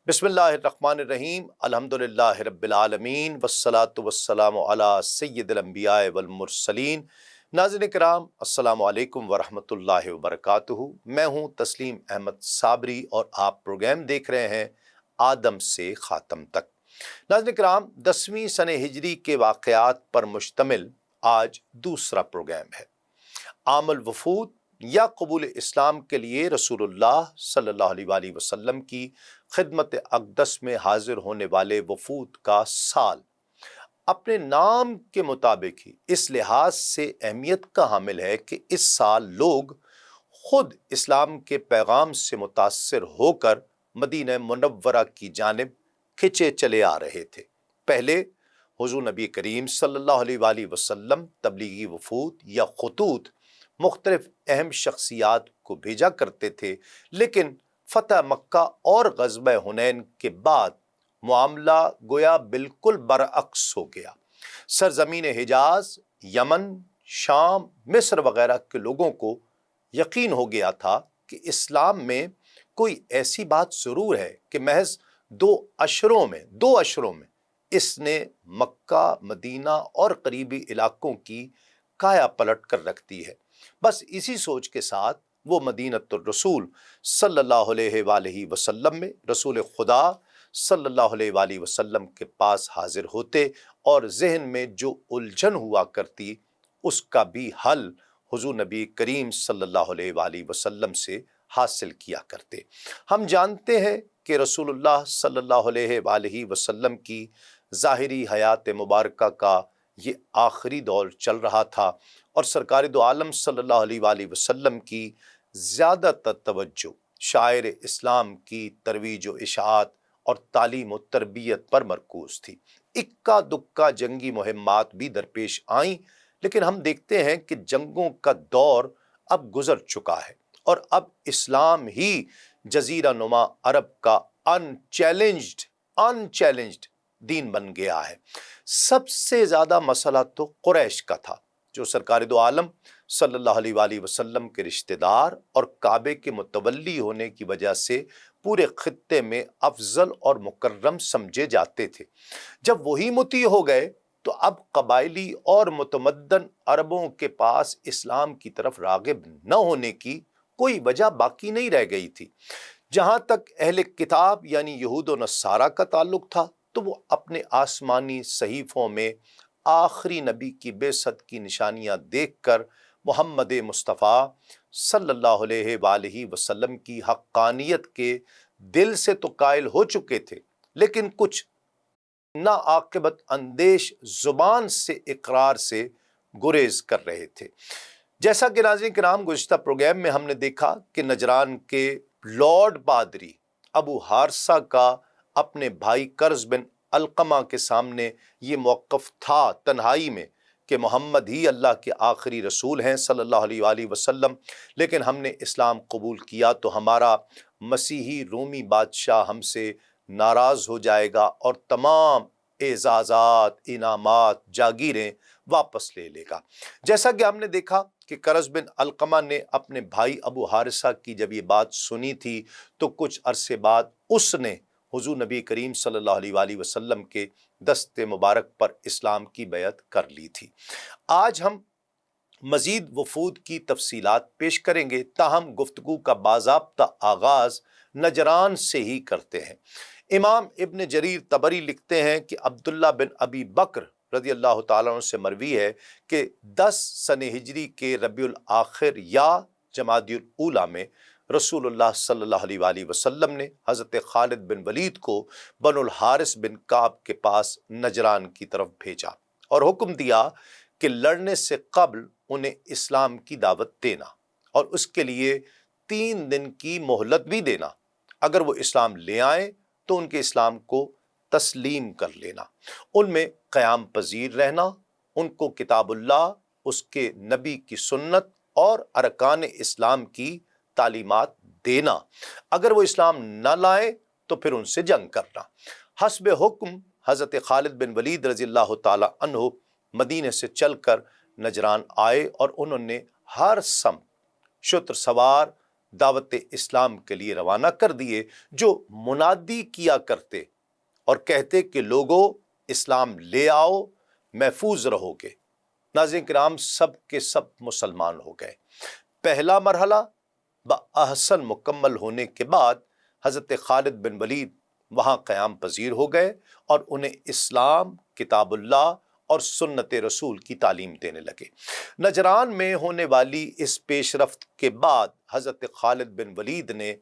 بسم اللہ الرحمن الرحیم الحمدللہ رب العالمین والصلاة والسلام علی سید الانبیاء والمرسلین۔ ناظرین کرام، السلام علیکم ورحمۃ اللہ وبرکاتہ۔ میں ہوں تسلیم احمد صابری اور آپ پروگرام دیکھ رہے ہیں آدم سے خاتم تک۔ ناظرین کرام، 10ویں سنہ ہجری کے واقعات پر مشتمل آج دوسرا پروگرام ہے۔ عام الوفود یا قبول اسلام کے لیے رسول اللہ صلی اللہ علیہ وآلہ وسلم کی خدمت اقدس میں حاضر ہونے والے وفود کا سال اپنے نام کے مطابق ہی اس لحاظ سے اہمیت کا حامل ہے کہ اس سال لوگ خود اسلام کے پیغام سے متاثر ہو کر مدینہ منورہ کی جانب کھچے چلے آ رہے تھے۔ پہلے حضور نبی کریم صلی اللہ علیہ وآلہ وسلم تبلیغی وفود یا خطوط مختلف اہم شخصیات کو بھیجا کرتے تھے، لیکن فتح مکہ اور غزوہ حنین کے بعد معاملہ گویا بالکل برعکس ہو گیا۔ سرزمین حجاز، یمن، شام، مصر وغیرہ کے لوگوں کو یقین ہو گیا تھا کہ اسلام میں کوئی ایسی بات ضرور ہے کہ محض دو اشروں میں اس نے مکہ، مدینہ اور قریبی علاقوں کی کایا پلٹ کر رکھ دی ہے۔ بس اسی سوچ کے ساتھ وہ مدینۃ الرسول صلی اللہ علیہ وآلہ وسلم میں رسول خدا صلی اللہ علیہ وآلہ وسلم کے پاس حاضر ہوتے اور ذہن میں جو الجھن ہوا کرتی اس کا بھی حل حضور نبی کریم صلی اللہ علیہ وآلہ وسلم سے حاصل کیا کرتے۔ ہم جانتے ہیں کہ رسول اللہ صلی اللہ علیہ وآلہ وسلم کی ظاہری حیات مبارکہ کا یہ آخری دور چل رہا تھا اور سرکار دو عالم صلی اللہ علیہ وآلہ وسلم کی زیادہ تر توجہ شاعر اسلام کی ترویج و اشاعت اور تعلیم و تربیت پر مرکوز تھی۔ اکا دکا جنگی مہمات بھی درپیش آئیں، لیکن ہم دیکھتے ہیں کہ جنگوں کا دور اب گزر چکا ہے اور اب اسلام ہی جزیرہ نما عرب کا انچیلنجڈ دین بن گیا ہے۔ سب سے زیادہ مسئلہ تو قریش کا تھا، جو سرکار دو عالم صلی اللہ علیہ وآلہ وسلم کے رشتہ دار اور کعبے کے متولی ہونے کی وجہ سے پورے خطے میں افضل اور مکرم سمجھے جاتے تھے۔ جب وہی مطیع ہو گئے تو اب قبائلی اور متمدن عربوں کے پاس اسلام کی طرف راغب نہ ہونے کی کوئی وجہ باقی نہیں رہ گئی تھی۔ جہاں تک اہل کتاب یعنی یہود و نصارہ کا تعلق تھا تو وہ اپنے آسمانی صحیفوں میں آخری نبی کی بعثت کی نشانیاں دیکھ کر محمد مصطفیٰ صلی اللہ علیہ وآلہ وسلم کی حقانیت کے دل سے تو قائل ہو چکے تھے، لیکن کچھ ناعاقبت اندیش زبان سے اقرار سے گریز کر رہے تھے۔ جیسا کہ ناظرین کرام گزشتہ پروگرام میں ہم نے دیکھا کہ نجران کے لارڈ پادری ابو حارثہ کا اپنے بھائی کرز بن علقمہ کے سامنے یہ موقف تھا تنہائی میں کہ محمد ہی اللہ کے آخری رسول ہیں صلی اللہ علیہ وآلہ وسلم، لیکن ہم نے اسلام قبول کیا تو ہمارا مسیحی رومی بادشاہ ہم سے ناراض ہو جائے گا اور تمام اعزازات، انعامات، جاگیریں واپس لے لے گا۔ جیسا کہ ہم نے دیکھا کہ کرز بن علقمہ نے اپنے بھائی ابو حارثہ کی جب یہ بات سنی تھی تو کچھ عرصے بعد اس نے حضور نبی کریم صلی اللہ علیہ وآلہ وسلم کے دست مبارک پر اسلام کی بیعت کر لی تھی۔ آج ہم مزید وفود کی تفصیلات پیش کریں گے، تاہم گفتگو کا باضابطہ آغاز نجران سے ہی کرتے ہیں۔ امام ابن جریر طبری لکھتے ہیں کہ عبداللہ بن ابی بکر رضی اللہ تعالیٰ عنہ سے مروی ہے کہ 10 سنہ ہجری کے ربیع الآخر یا جمادی الاولیٰ میں رسول اللہ صلی اللہ علیہ وآلہ وسلم نے حضرت خالد بن ولید کو بنو الحارث بن کعب کے پاس نجران کی طرف بھیجا اور حکم دیا کہ لڑنے سے قبل انہیں اسلام کی دعوت دینا اور اس کے لیے 3 دن کی مہلت بھی دینا۔ اگر وہ اسلام لے آئیں تو ان کے اسلام کو تسلیم کر لینا، ان میں قیام پذیر رہنا، ان کو کتاب اللہ، اس کے نبی کی سنت اور ارکان اسلام کی تعلیمات دینا۔ اگر وہ اسلام نہ لائے تو پھر ان سے جنگ کرنا۔ حسب حکم حضرت خالد بن ولید رضی اللہ تعالی عنہ مدینے سے چل کر نجران آئے اور انہوں نے ہر سمت شتر سوار دعوت اسلام کے لیے روانہ کر دیے، جو منادی کیا کرتے اور کہتے کہ لوگوں اسلام لے آؤ، محفوظ رہو گے۔ ناظرین کرام، سب کے سب مسلمان ہو گئے۔ پہلا مرحلہ بأحسن مکمل ہونے کے بعد حضرت خالد بن ولید وہاں قیام پذیر ہو گئے اور انہیں اسلام، کتاب اللہ اور سنت رسول کی تعلیم دینے لگے۔ نجران میں ہونے والی اس پیش رفت کے بعد حضرت خالد بن ولید نے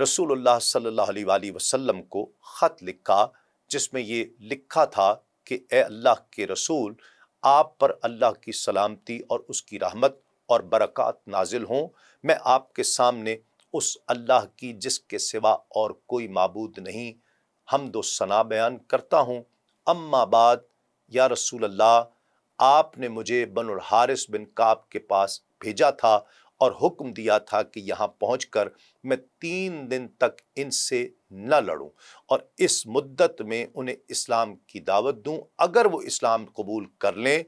رسول اللہ صلی اللہ علیہ وآلہ وسلم کو خط لکھا، جس میں یہ لکھا تھا کہ اے اللہ کے رسول، آپ پر اللہ کی سلامتی اور اس کی رحمت اور برکات نازل ہوں۔ میں آپ کے سامنے اس اللہ کی جس کے سوا اور کوئی معبود نہیں حمد و ثنا بیان کرتا ہوں۔ اما بعد، یا رسول اللہ، آپ نے مجھے بنو الحارث بن کعب کے پاس بھیجا تھا اور حکم دیا تھا کہ یہاں پہنچ کر میں 3 دن تک ان سے نہ لڑوں اور اس مدت میں انہیں اسلام کی دعوت دوں۔ اگر وہ اسلام قبول کر لیں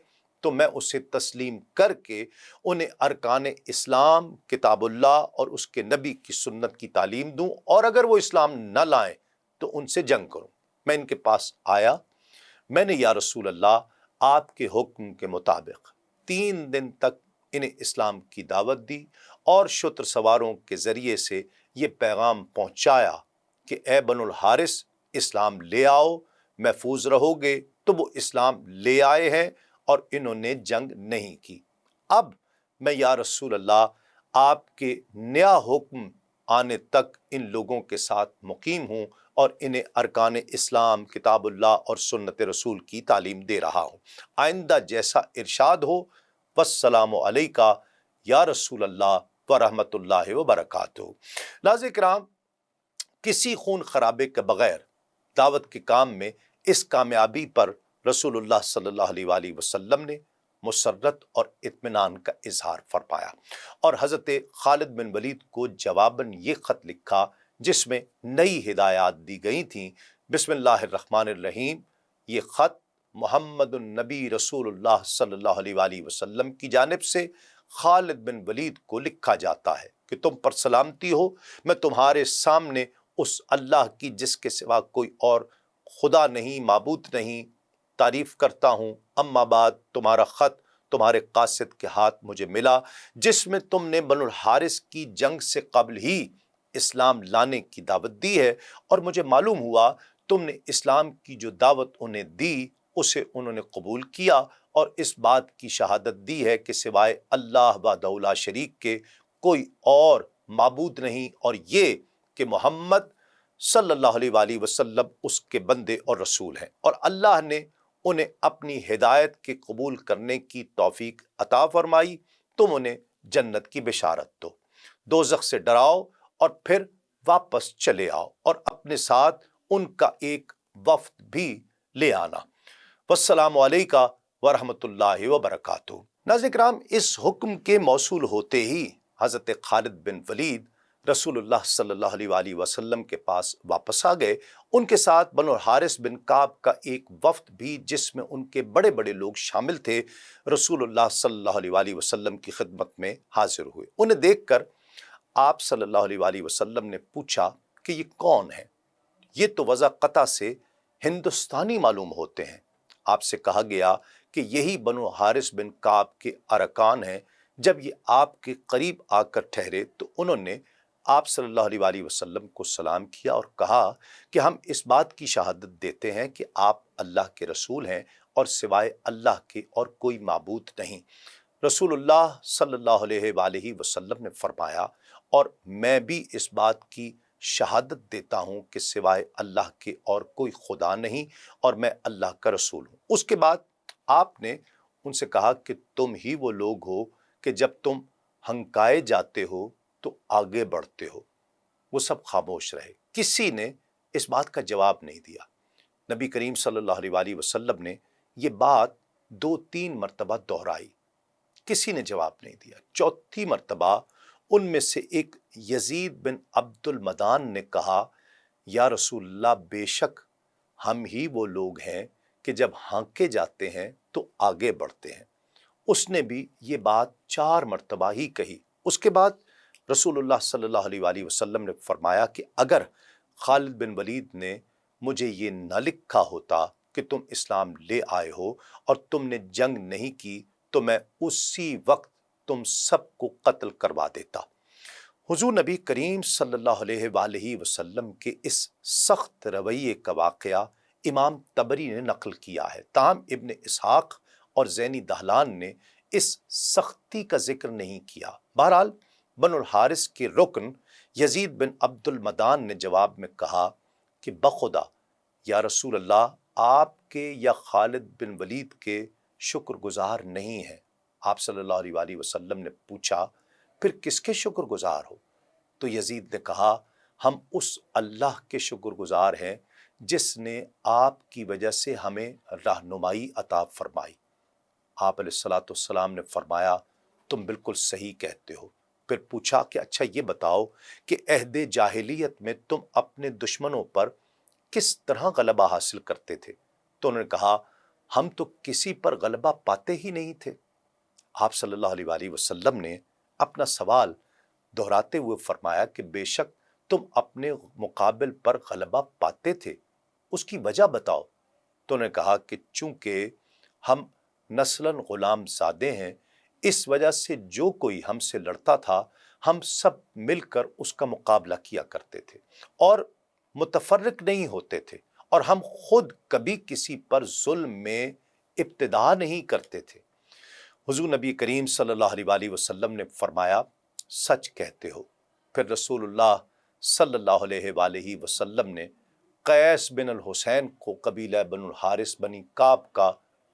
تو میں اسے تسلیم کر کے انہیں ارکان اسلام، کتاب اللہ اور اس کے نبی کی سنت کی تعلیم دوں، اور اگر وہ اسلام نہ لائیں تو ان سے جنگ کروں۔ میں ان کے پاس آیا، میں نے یا رسول اللہ آپ کے حکم کے مطابق 3 دن تک انہیں اسلام کی دعوت دی اور شتر سواروں کے ذریعے سے یہ پیغام پہنچایا کہ اے بنو الحارث، اسلام لے آؤ، محفوظ رہو گے۔ تو وہ اسلام لے آئے ہیں اور انہوں نے جنگ نہیں کی۔ اب میں یا رسول اللہ آپ کے نیا حکم آنے تک ان لوگوں کے ساتھ مقیم ہوں اور انہیں ارکان اسلام، کتاب اللہ اور سنت رسول کی تعلیم دے رہا ہوں۔ آئندہ جیسا ارشاد ہو، والسلام علیکہ یا رسول اللہ ورحمۃ اللہ وبرکاتہ۔ ناظرین کرام، کسی خون خرابے کے بغیر دعوت کے کام میں اس کامیابی پر رسول اللہ صلی اللہ علیہ وآلہ وسلم نے مسرت اور اطمینان کا اظہار فرمایا اور حضرت خالد بن ولید کو جواباً یہ خط لکھا، جس میں نئی ہدایات دی گئی تھیں۔ بسم اللہ الرحمن الرحیم۔ یہ خط محمد النبی رسول اللہ صلی اللہ علیہ وآلہ وسلم کی جانب سے خالد بن ولید کو لکھا جاتا ہے کہ تم پر سلامتی ہو، میں تمہارے سامنے اس اللہ کی جس کے سوا کوئی اور خدا نہیں، معبود نہیں، تعریف کرتا ہوں۔ اما بعد، تمہارا خط تمہارے قاصد کے ہاتھ مجھے ملا، جس میں تم نے بنو الحارث کی جنگ سے قبل ہی اسلام لانے کی دعوت دی ہے، اور مجھے معلوم ہوا تم نے اسلام کی جو دعوت انہیں دی اسے انہوں نے قبول کیا اور اس بات کی شہادت دی ہے کہ سوائے اللہ وحدہ لا شریک کے کوئی اور معبود نہیں، اور یہ کہ محمد صلی اللہ علیہ وآلہ وسلم اس کے بندے اور رسول ہیں، اور اللہ نے انہیں اپنی ہدایت کے قبول کرنے کی توفیق عطا فرمائی۔ تم انہیں جنت کی بشارت دو، دوزخ سے ڈراؤ، اور پھر واپس چلے آؤ اور اپنے ساتھ ان کا ایک وفد بھی لے آنا۔ والسلام علیکہ ورحمۃ اللہ وبرکاتہ۔ ناظرین کرام، اس حکم کے موصول ہوتے ہی حضرت خالد بن ولید رسول اللہ صلی اللہ علیہ وآلہ وسلم کے پاس واپس آ گئے۔ ان کے ساتھ بنو الحارث بن کعب کا ایک وفد بھی، جس میں ان کے بڑے بڑے لوگ شامل تھے، رسول اللہ صلی اللہ علیہ وآلہ وسلم کی خدمت میں حاضر ہوئے۔ انہیں دیکھ کر آپ صلی اللہ علیہ وآلہ وسلم نے پوچھا کہ یہ کون ہیں؟ یہ تو وضع قطع سے ہندوستانی معلوم ہوتے ہیں۔ آپ سے کہا گیا کہ یہی بنو حارث بن کعب کے ارکان ہیں۔ جب یہ آپ کے قریب آ کر ٹھہرے تو انہوں نے آپ صلی اللہ علیہ وآلہ وسلم کو سلام کیا اور کہا کہ ہم اس بات کی شہادت دیتے ہیں کہ آپ اللہ کے رسول ہیں اور سوائے اللہ کے اور کوئی معبود نہیں۔ رسول اللہ صلی اللہ علیہ وآلہ وسلم نے فرمایا، اور میں بھی اس بات کی شہادت دیتا ہوں کہ سوائے اللہ کے اور کوئی خدا نہیں اور میں اللہ کا رسول ہوں۔ اس کے بعد آپ نے ان سے کہا کہ تم ہی وہ لوگ ہو کہ جب تم ہنکائے جاتے ہو تو آگے بڑھتے ہو۔ وہ سب خاموش رہے، کسی نے اس بات کا جواب نہیں دیا۔ نبی کریم صلی اللہ علیہ وآلہ وسلم نے یہ بات 2-3 مرتبہ دہرائی، کسی نے جواب نہیں دیا۔ چوتھی مرتبہ ان میں سے ایک یزید بن عبد المدان نے کہا، یا رسول اللہ، بے شک ہم ہی وہ لوگ ہیں کہ جب ہانکے جاتے ہیں تو آگے بڑھتے ہیں۔ اس نے بھی یہ بات 4 مرتبہ ہی کہی۔ اس کے بعد رسول اللہ صلی اللہ علیہ وآلہ وسلم نے فرمایا کہ اگر خالد بن ولید نے مجھے یہ نہ لکھا ہوتا کہ تم اسلام لے آئے ہو اور تم نے جنگ نہیں کی تو میں اسی وقت تم سب کو قتل کروا دیتا۔ حضور نبی کریم صلی اللہ علیہ وآلہ وسلم کے اس سخت رویے کا واقعہ امام طبری نے نقل کیا ہے، تاہم ابن اسحاق اور زینی دہلان نے اس سختی کا ذکر نہیں کیا۔ بہرحال بنو الحارث کے رکن یزید بن عبد المدان نے جواب میں کہا کہ بخدا یا رسول اللہ، آپ کے یا خالد بن ولید کے شکر گزار نہیں ہیں۔ آپ صلی اللہ علیہ وآلہ وسلم نے پوچھا پھر کس کے شکر گزار ہو؟ تو یزید نے کہا ہم اس اللہ کے شکر گزار ہیں جس نے آپ کی وجہ سے ہمیں رہنمائی عطا فرمائی۔ آپ علیہ الصلوۃ والسلام نے فرمایا تم بالکل صحیح کہتے ہو۔ پھر پوچھا کہ اچھا یہ بتاؤ کہ عہد جاہلیت میں تم اپنے دشمنوں پر کس طرح غلبہ حاصل کرتے تھے؟ تو انہوں نے کہا ہم تو کسی پر غلبہ پاتے ہی نہیں تھے۔ آپ صلی اللہ علیہ وآلہ وسلم نے اپنا سوال دہراتے ہوئے فرمایا کہ بے شک تم اپنے مقابل پر غلبہ پاتے تھے، اس کی وجہ بتاؤ۔ تو انہوں نے کہا کہ چونکہ ہم نسلاً غلام زادے ہیں، اس وجہ سے جو کوئی ہم سے لڑتا تھا ہم سب مل کر اس کا مقابلہ کیا کرتے تھے اور متفرق نہیں ہوتے تھے، اور ہم خود کبھی کسی پر ظلم میں ابتدا نہیں کرتے تھے۔ حضور نبی کریم صلی اللہ علیہ وآلہ وسلم نے فرمایا سچ کہتے ہو۔ پھر رسول اللہ صلی اللہ علیہ وآلہ وسلم نے قیس بن الحسین کو قبیلہ بن الحارث بنی کعب کا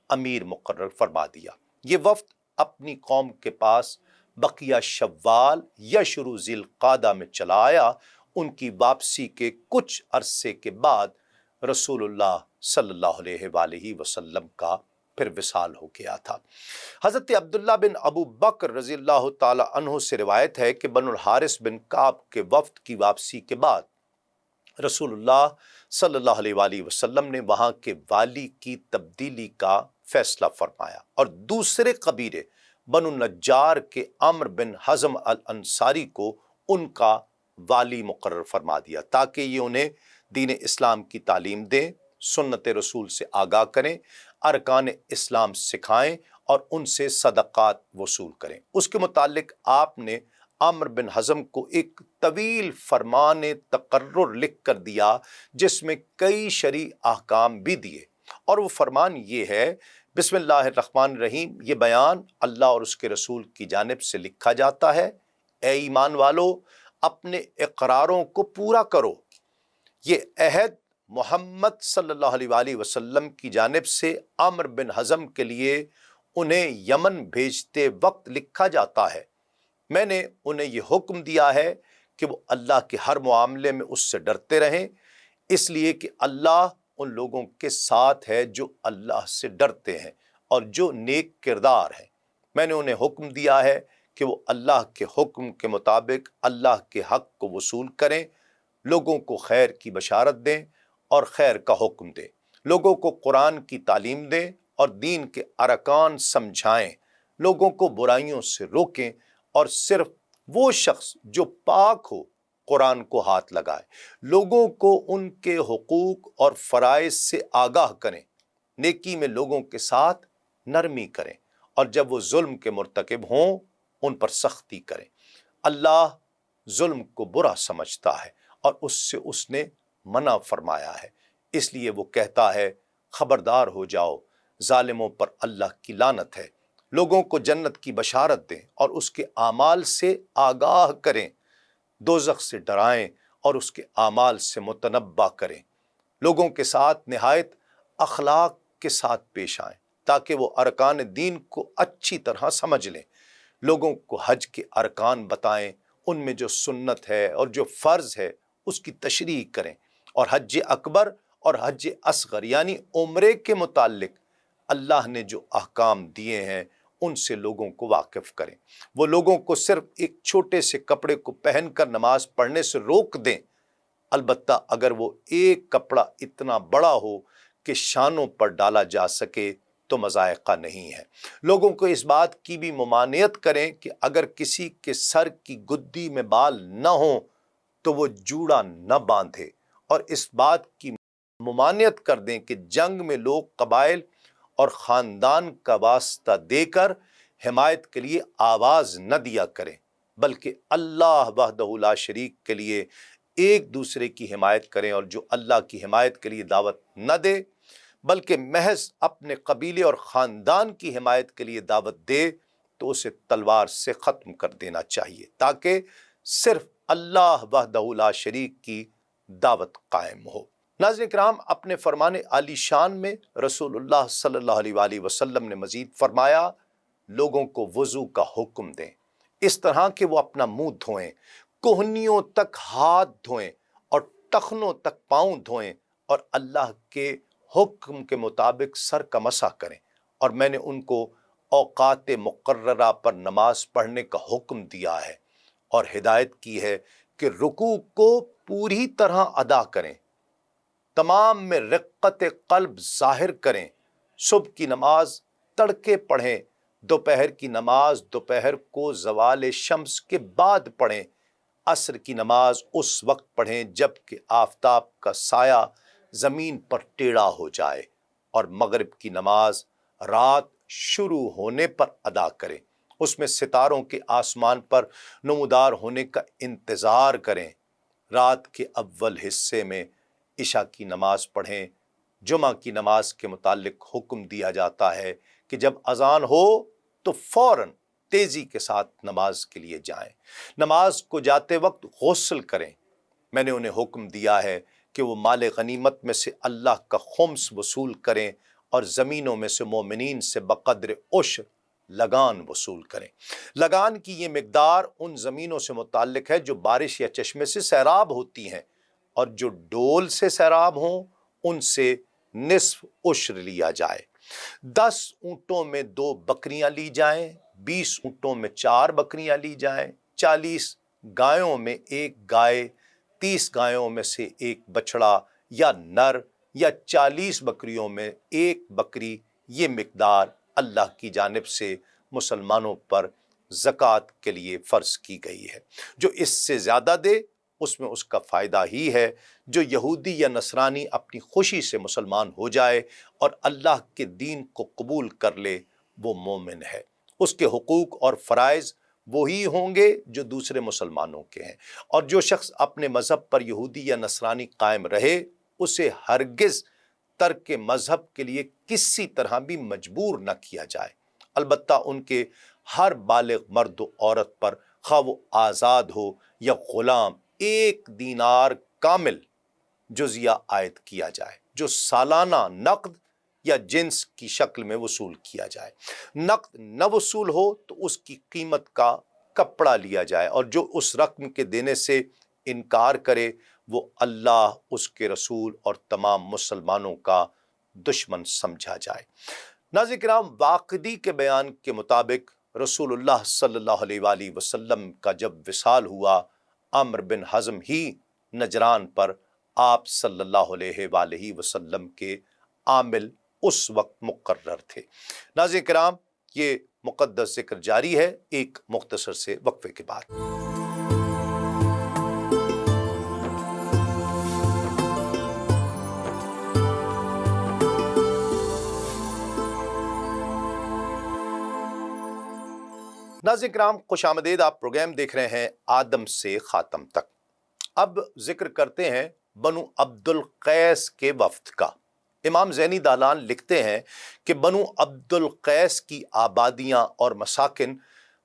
امیر مقرر فرما دیا۔ یہ وفد اپنی قوم کے پاس بقیہ شوال یا شروع ذی القعدہ میں چلا آیا۔ ان کی واپسی کے کچھ عرصے کے بعد رسول اللہ صلی اللہ علیہ وآلہ وسلم کا پھر وصال ہو گیا تھا۔ حضرت عبداللہ بن ابو بکر رضی اللہ تعالی عنہ سے روایت ہے کہ بنو الحارث بن کعب کے وفد کی واپسی کے بعد رسول اللہ صلی اللہ علیہ وآلہ وسلم نے وہاں کے والی کی تبدیلی کا فیصلہ فرمایا اور دوسرے قبیلے بنو نجار کے عمرو بن حزم الانصاری کو ان کا والی مقرر فرما دیا تاکہ یہ انہیں دین اسلام کی تعلیم دیں، سنت رسول سے آگاہ کریں، ارکان اسلام سکھائیں اور ان سے صدقات وصول کریں۔ اس کے متعلق آپ نے عمرو بن حزم کو ایک طویل فرمان تقرر لکھ کر دیا جس میں کئی شرعی احکام بھی دیے، اور وہ فرمان یہ ہے بسم اللہ الرحمن الرحیم، یہ بیان اللہ اور اس کے رسول کی جانب سے لکھا جاتا ہے، اے ایمان والو اپنے اقراروں کو پورا کرو۔ یہ عہد محمد صلی اللہ علیہ وآلہ وسلم کی جانب سے عمرو بن حزم کے لیے انہیں یمن بھیجتے وقت لکھا جاتا ہے۔ میں نے انہیں یہ حکم دیا ہے کہ وہ اللہ کے ہر معاملے میں اس سے ڈرتے رہیں، اس لیے کہ اللہ ان لوگوں کے ساتھ ہے جو اللہ سے ڈرتے ہیں اور جو نیک کردار ہیں۔ میں نے انہیں حکم دیا ہے کہ وہ اللہ کے حکم کے مطابق اللہ کے حق کو وصول کریں، لوگوں کو خیر کی بشارت دیں اور خیر کا حکم دیں، لوگوں کو قرآن کی تعلیم دیں اور دین کے ارکان سمجھائیں، لوگوں کو برائیوں سے روکیں اور صرف وہ شخص جو پاک ہو قرآن کو ہاتھ لگائے، لوگوں کو ان کے حقوق اور فرائض سے آگاہ کریں، نیکی میں لوگوں کے ساتھ نرمی کریں اور جب وہ ظلم کے مرتکب ہوں ان پر سختی کریں۔ اللہ ظلم کو برا سمجھتا ہے اور اس سے اس نے منع فرمایا ہے، اس لیے وہ کہتا ہے خبردار ہو جاؤ، ظالموں پر اللہ کی لعنت ہے۔ لوگوں کو جنت کی بشارت دیں اور اس کے اعمال سے آگاہ کریں، دوزخ سے ڈرائیں اور اس کے اعمال سے متنبہ کریں، لوگوں کے ساتھ نہایت اخلاق کے ساتھ پیش آئیں تاکہ وہ ارکان دین کو اچھی طرح سمجھ لیں، لوگوں کو حج کے ارکان بتائیں، ان میں جو سنت ہے اور جو فرض ہے اس کی تشریح کریں، اور حج اکبر اور حج اصغر یعنی عمرے کے متعلق اللہ نے جو احکام دیے ہیں ان سے لوگوں کو واقف کریں۔ وہ لوگوں کو صرف ایک چھوٹے سے کپڑے کو پہن کر نماز پڑھنے سے روک دیں، البتہ اگر وہ ایک کپڑا اتنا بڑا ہو کہ شانوں پر ڈالا جا سکے تو مذائقہ نہیں ہے۔ لوگوں کو اس بات کی بھی ممانعت کریں کہ اگر کسی کے سر کی گدی میں بال نہ ہوں تو وہ جوڑا نہ باندھے، اور اس بات کی ممانعت کر دیں کہ جنگ میں لوگ قبائل اور خاندان کا واسطہ دے کر حمایت کے لیے آواز نہ دیا کریں، بلکہ اللہ وحدہ لا شریک کے لیے ایک دوسرے کی حمایت کریں، اور جو اللہ کی حمایت کے لیے دعوت نہ دے بلکہ محض اپنے قبیلے اور خاندان کی حمایت کے لیے دعوت دے تو اسے تلوار سے ختم کر دینا چاہیے، تاکہ صرف اللہ وحدہ لا شریک کی دعوت قائم ہو۔ ناظرین کرام، اپنے فرمان عالی شان میں رسول اللہ صلی اللہ علیہ وآلہ وسلم نے مزید فرمایا، لوگوں کو وضو کا حکم دیں، اس طرح کہ وہ اپنا منہ دھوئیں، کوہنیوں تک ہاتھ دھوئیں اور ٹخنوں تک پاؤں دھوئیں، اور اللہ کے حکم کے مطابق سر کا مسح کریں۔ اور میں نے ان کو اوقات مقررہ پر نماز پڑھنے کا حکم دیا ہے، اور ہدایت کی ہے کہ رکوع کو پوری طرح ادا کریں، تمام میں رقت قلب ظاہر کریں، صبح کی نماز تڑکے پڑھیں، دوپہر کی نماز دوپہر کو زوال شمس کے بعد پڑھیں، عصر کی نماز اس وقت پڑھیں جب کہ آفتاب کا سایہ زمین پر ٹیڑھا ہو جائے، اور مغرب کی نماز رات شروع ہونے پر ادا کریں، اس میں ستاروں کے آسمان پر نمودار ہونے کا انتظار کریں۔ رات کے اول حصے میں عشاء کی نماز پڑھیں۔ جمعہ کی نماز کے متعلق حکم دیا جاتا ہے کہ جب اذان ہو تو فوراً تیزی کے ساتھ نماز کے لیے جائیں، نماز کو جاتے وقت غسل کریں۔ میں نے انہیں حکم دیا ہے کہ وہ مال غنیمت میں سے اللہ کا خمس وصول کریں، اور زمینوں میں سے مومنین سے بقدر عشر لگان وصول کریں۔ لگان کی یہ مقدار ان زمینوں سے متعلق ہے جو بارش یا چشمے سے سیراب ہوتی ہیں، اور جو ڈول سے سیراب ہوں ان سے نصف عشر لیا جائے۔ 10 اونٹوں میں 2 بکریاں لی جائیں، 20 اونٹوں میں 4 بکریاں لی جائیں، 40 گایوں میں 1 گائے، 30 گایوں میں سے 1 بچڑا یا نر، یا 40 بکریوں میں 1 بکری۔ یہ مقدار اللہ کی جانب سے مسلمانوں پر زکوٰۃ کے لیے فرض کی گئی ہے۔ جو اس سے زیادہ دے اس میں اس کا فائدہ ہی ہے۔ جو یہودی یا نصرانی اپنی خوشی سے مسلمان ہو جائے اور اللہ کے دین کو قبول کر لے، وہ مومن ہے۔ اس کے حقوق اور فرائض وہی ہوں گے جو دوسرے مسلمانوں کے ہیں، اور جو شخص اپنے مذہب پر یہودی یا نصرانی قائم رہے اسے ہرگز ترک مذہب کے لیے کسی طرح بھی مجبور نہ کیا جائے، البتہ ان کے ہر بالغ مرد و عورت پر، خواہ وہ آزاد ہو یا غلام، 1 دینار کامل جزیہ عائد کیا جائے، جو سالانہ نقد یا جنس کی شکل میں وصول کیا جائے۔ نقد نہ وصول ہو تو اس کی قیمت کا کپڑا لیا جائے، اور جو اس رقم کے دینے سے انکار کرے وہ اللہ، اس کے رسول اور تمام مسلمانوں کا دشمن سمجھا جائے۔ ناظرین کرام، واقدی کے بیان کے مطابق رسول اللہ صلی اللہ علیہ وآلہ وسلم کا جب وصال ہوا، عمرو بن حزم ہی نجران پر آپ صلی اللہ علیہ وآلہ وسلم کے عامل اس وقت مقرر تھے۔ ناظرین کرام، یہ مقدس ذکر جاری ہے ایک مختصر سے وقفے کے بعد۔ ناظرین کرام، خوش آمدید، آپ پروگرام دیکھ رہے ہیں آدم سے خاتم تک۔ اب ذکر کرتے ہیں بنو عبد القیس کے وفد کا۔ امام زینی دالان لکھتے ہیں کہ بنو عبد القیس کی آبادیاں اور مساکن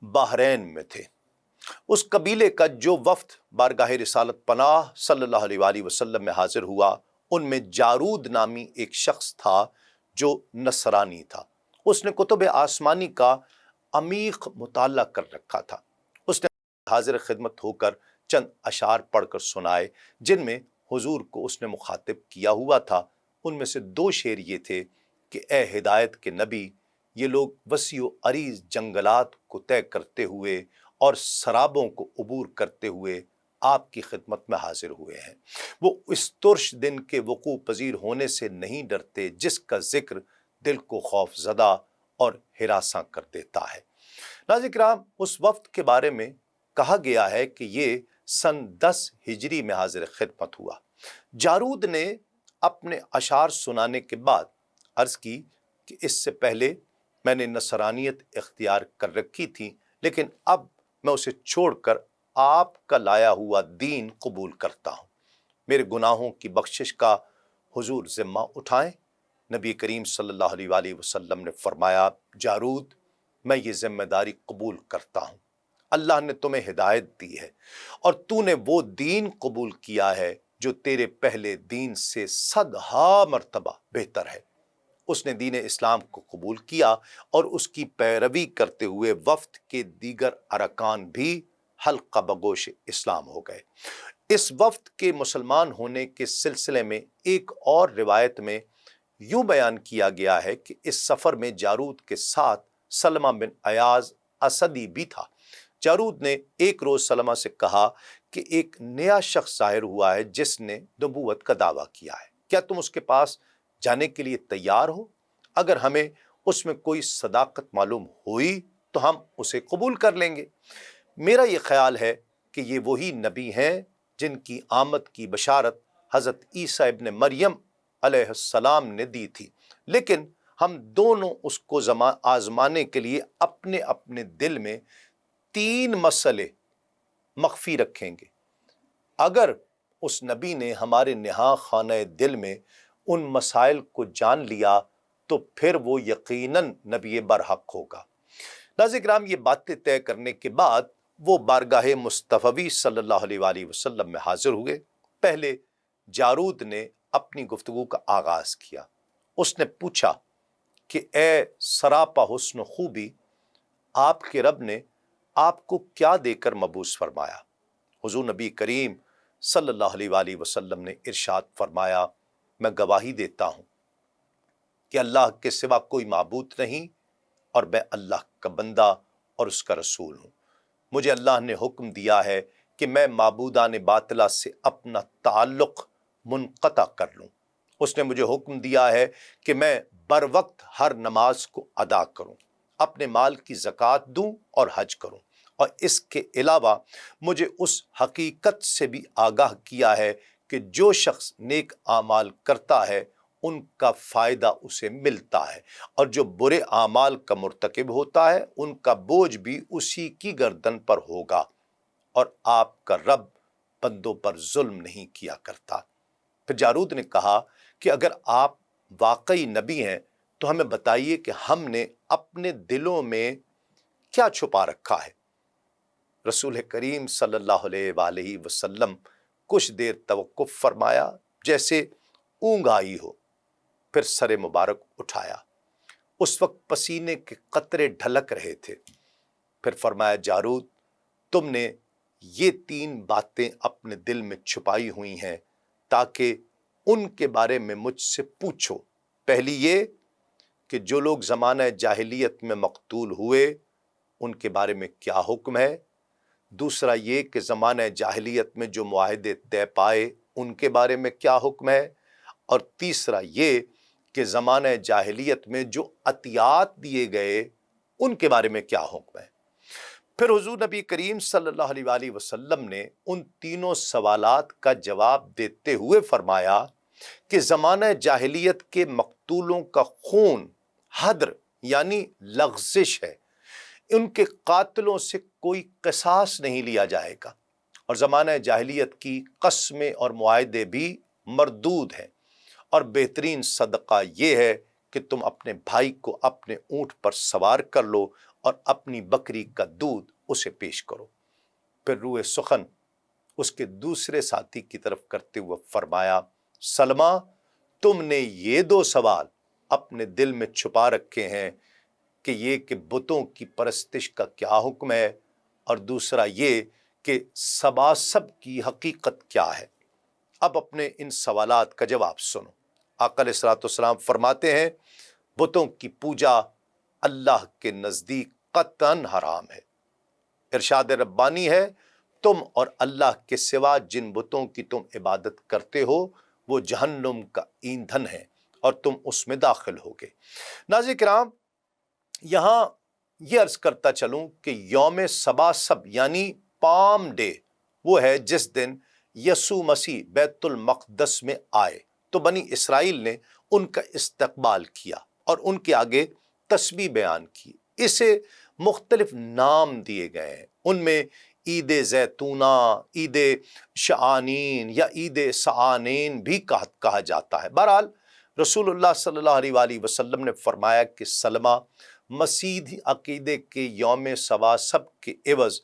بحرین میں تھے۔ اس قبیلے کا جو وفد بارگاہ رسالت پناہ صلی اللہ علیہ وآلہ وسلم میں حاضر ہوا، ان میں جارود نامی ایک شخص تھا جو نصرانی تھا۔ اس نے کتب آسمانی کا عمیق مطالعہ کر رکھا تھا۔ اس نے حاضر خدمت ہو کر چند اشعار پڑھ کر سنائے جن میں حضور کو اس نے مخاطب کیا ہوا تھا۔ ان میں سے 2 شعر یہ تھے کہ اے ہدایت کے نبی، یہ لوگ وسیع و عریض جنگلات کو طے کرتے ہوئے اور سرابوں کو عبور کرتے ہوئے آپ کی خدمت میں حاضر ہوئے ہیں۔ وہ اس ترش دن کے وقوع پذیر ہونے سے نہیں ڈرتے جس کا ذکر دل کو خوف زدہ اور ہراساں کر دیتا ہے۔ ناظرین کرام، اس وفد کے بارے میں کہا گیا ہے کہ یہ سن 10 ہجری میں حاضر خدمت ہوا۔ جارود نے اپنے اشعار سنانے کے بعد عرض کی کہ اس سے پہلے میں نے نصرانیت اختیار کر رکھی تھی، لیکن اب میں اسے چھوڑ کر آپ کا لایا ہوا دین قبول کرتا ہوں۔ میرے گناہوں کی بخشش کا حضور ذمہ اٹھائیں۔ نبی کریم صلی اللہ علیہ وآلہ وسلم نے فرمایا، جارود، میں یہ ذمہ داری قبول کرتا ہوں۔ اللہ نے تمہیں ہدایت دی ہے اور تو نے وہ دین قبول کیا ہے جو تیرے پہلے دین سے 100 مرتبہ بہتر ہے۔ اس نے دین اسلام کو قبول کیا اور اس کی پیروی کرتے ہوئے وفد کے دیگر ارکان بھی حلقہ بگوش اسلام ہو گئے۔ اس وفد کے مسلمان ہونے کے سلسلے میں ایک اور روایت میں یوں بیان کیا گیا ہے کہ اس سفر میں جارود کے ساتھ سلمہ بن ایاز اسدی بھی تھا۔ جارود نے ایک روز سلمہ سے کہا کہ ایک نیا شخص ظاہر ہوا ہے جس نے نبوت کا دعویٰ کیا ہے، کیا تم اس کے پاس جانے کے لیے تیار ہو؟ اگر ہمیں اس میں کوئی صداقت معلوم ہوئی تو ہم اسے قبول کر لیں گے۔ میرا یہ خیال ہے کہ یہ وہی نبی ہیں جن کی آمد کی بشارت حضرت عیسیٰ ابن مریم علیہ السلام نے دی تھی، لیکن ہم دونوں اس کو آزمانے کے لیے اپنے اپنے دل میں 3 مسئلے مخفی رکھیں گے۔ اگر اس نبی نے ہمارے نہاں خانہ دل میں ان مسائل کو جان لیا تو پھر وہ یقیناً نبی برحق ہوگا۔ ناظرین کرام، یہ باتیں طے کرنے کے بعد وہ بارگاہ مصطفی صلی اللہ علیہ وآلہ وسلم میں حاضر ہوئے۔ پہلے جارود نے اپنی گفتگو کا آغاز کیا۔ اس نے پوچھا کہ اے سراپا حسن و خوبی، آپ کے رب نے آپ کو کیا دے کر مبعوث فرمایا؟ حضور نبی کریم صلی اللہ علیہ وآلہ وسلم نے ارشاد فرمایا، میں گواہی دیتا ہوں کہ اللہ کے سوا کوئی معبود نہیں اور میں اللہ کا بندہ اور اس کا رسول ہوں۔ مجھے اللہ نے حکم دیا ہے کہ میں معبودان باطلہ سے اپنا تعلق منقطع کر لوں۔ اس نے مجھے حکم دیا ہے کہ میں بر وقت ہر نماز کو ادا کروں، اپنے مال کی زکوٰۃ دوں اور حج کروں، اور اس کے علاوہ مجھے اس حقیقت سے بھی آگاہ کیا ہے کہ جو شخص نیک اعمال کرتا ہے ان کا فائدہ اسے ملتا ہے، اور جو برے اعمال کا مرتکب ہوتا ہے ان کا بوجھ بھی اسی کی گردن پر ہوگا، اور آپ کا رب بندوں پر ظلم نہیں کیا کرتا۔ پھر جارود نے کہا کہ اگر آپ واقعی نبی ہیں تو ہمیں بتائیے کہ ہم نے اپنے دلوں میں کیا چھپا رکھا ہے۔ رسول کریم صلی اللہ علیہ وآلہ وسلم کچھ دیر توقف فرمایا، جیسے اونگ آئی ہو، پھر سر مبارک اٹھایا۔ اس وقت پسینے کے قطرے ڈھلک رہے تھے۔ پھر فرمایا، جارود، تم نے یہ 3 باتیں اپنے دل میں چھپائی ہوئی ہیں تاکہ ان کے بارے میں مجھ سے پوچھو۔ پہلی یہ کہ جو لوگ زمانہ جاہلیت میں مقتول ہوئے ان کے بارے میں کیا حکم ہے؟ دوسرا یہ کہ زمانہ جاہلیت میں جو معاہدے طے پائے ان کے بارے میں کیا حکم ہے؟ اور تیسرا یہ کہ زمانہ جاہلیت میں جو عطیات دیے گئے ان کے بارے میں کیا حکم ہے؟ پھر حضور نبی کریم صلی اللہ علیہ وآلہ وسلم نے ان تینوں سوالات کا جواب دیتے ہوئے فرمایا کہ زمانہ جاہلیت کے مقتولوں کا خون حدر یعنی لغزش ہے، ان کے قاتلوں سے کوئی قصاص نہیں لیا جائے گا، اور زمانہ جاہلیت کی قسمیں اور معاہدے بھی مردود ہیں، اور بہترین صدقہ یہ ہے کہ تم اپنے بھائی کو اپنے اونٹ پر سوار کر لو اور اپنی بکری کا دودھ اسے پیش کرو۔ پھر روئے سخن اس کے دوسرے ساتھی کی طرف کرتے ہوئے فرمایا، سلمہ، تم نے یہ 2 سوال اپنے دل میں چھپا رکھے ہیں کہ یہ کہ بتوں کی پرستش کا کیا حکم ہے، اور دوسرا یہ کہ سباسب کی حقیقت کیا ہے۔ اب اپنے ان سوالات کا جواب سنو۔ آقا علیہ الصلوۃ والسلام فرماتے ہیں، بتوں کی پوجا اللہ کے نزدیک قطعاً حرام ہے۔ ارشاد ربانی ہے، تم اور اللہ کے سوا جن بتوں کی تم عبادت کرتے ہو وہ جہنم کا ایندھن ہے، اور تم اس میں داخل ہوگے۔ ناظرین کرام، یہاں یہ عرض کرتا چلوں کہ یوم سباسب یعنی پام ڈے وہ ہے جس دن یسوع مسیح بیت المقدس میں آئے تو بنی اسرائیل نے ان کا استقبال کیا اور ان کے آگے تسبیح بیان کی۔ اسے مختلف نام دیے گئے ہیں، ان میں عید زیتونہ، عید شعانین یا عید سعانین بھی کہا جاتا ہے۔ بہرحال رسول اللہ صلی اللہ علیہ وآلہ وسلم نے فرمایا کہ سلمہ مسیحی عقیدے کے یوم سواسب کے عوض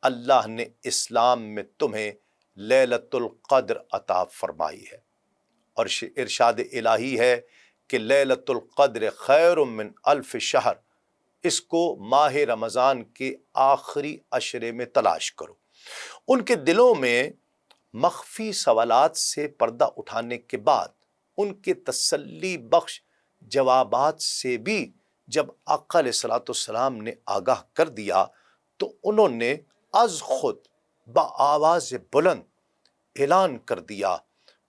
اللہ نے اسلام میں تمہیں لیلۃ القدر عطا فرمائی ہے، اور ارشاد الہی ہے کہ لیلۃ القدر خیر من الف شہر، اس کو ماہ رمضان کے آخری عشرے میں تلاش کرو۔ ان کے دلوں میں مخفی سوالات سے پردہ اٹھانے کے بعد ان کے تسلی بخش جوابات سے بھی جب آقا علیہ الصلوۃ والسلام نے آگاہ کر دیا تو انہوں نے از خود بآواز بلند اعلان کر دیا،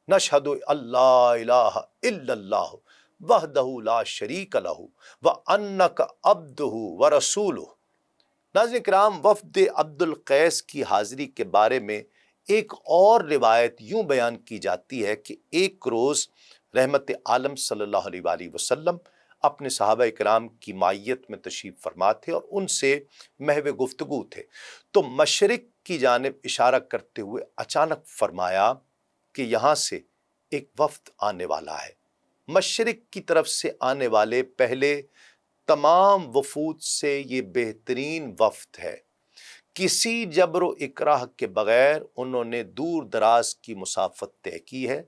نشہد اللہ الہ الا اللہ وحدہ لا شریک لہ وانک عبدہ ورسولہ۔ ناظرین کرام، وفد عبد القیس کی حاضری کے بارے میں ایک اور روایت یوں بیان کی جاتی ہے کہ ایک روز رحمت عالم صلی اللہ علیہ وآلہ وسلم اپنے صحابہ کرام کی معیت میں تشریف فرما تھے اور ان سے محو گفتگو تھے، تو مشرق کی جانب اشارہ کرتے ہوئے اچانک فرمایا کہ یہاں سے ایک وفد آنے والا ہے۔ مشرق کی طرف سے آنے والے پہلے تمام وفود سے یہ بہترین وفد ہے۔ کسی جبر و اکراہ کے بغیر انہوں نے دور دراز کی مسافت طے کی ہے۔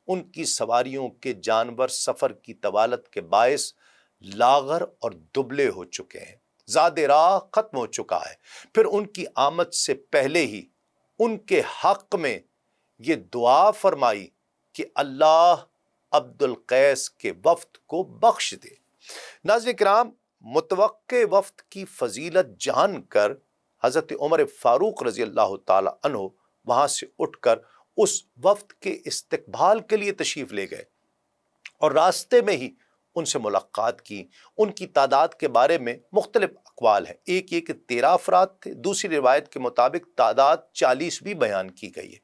ان کی سواریوں کے جانور سفر کی طوالت کے باعث لاغر اور دبلے ہو چکے ہیں، زاد راہ ختم ہو چکا ہے۔ پھر ان کی آمد سے پہلے ہی ان کے حق میں یہ دعا فرمائی کہ اللہ عبد القیس کے وفد کو بخش دے۔ ناظرین کرام، متوقع وفد کی فضیلت جان کر حضرت عمر فاروق رضی اللہ تعالی عنہ وہاں سے اٹھ کر اس وفد کے استقبال کے لیے تشریف لے گئے اور راستے میں ہی ان سے ملاقات کی۔ ان کی تعداد کے بارے میں مختلف اقوال ہیں، ایک یہ کہ 13 افراد تھے، دوسری روایت کے مطابق تعداد 40 بھی بیان کی گئی ہے۔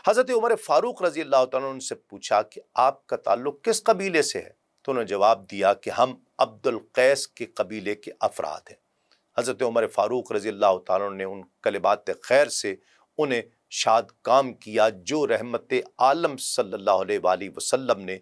حضرت عمر فاروق رضی اللہ تعالیٰ عنہ ان سے پوچھا کہ آپ کا تعلق کس قبیلے سے ہے؟ تو انہوں نے جواب دیا کہ ہم عبد القیس کے قبیلے کے افراد ہیں۔ حضرت عمر فاروق رضی اللہ تعالیٰ عنہ نے ان کلمات خیر سے انہیں شاد کام کیا جو رحمت عالم صلی اللہ علیہ وآلہ وسلم نے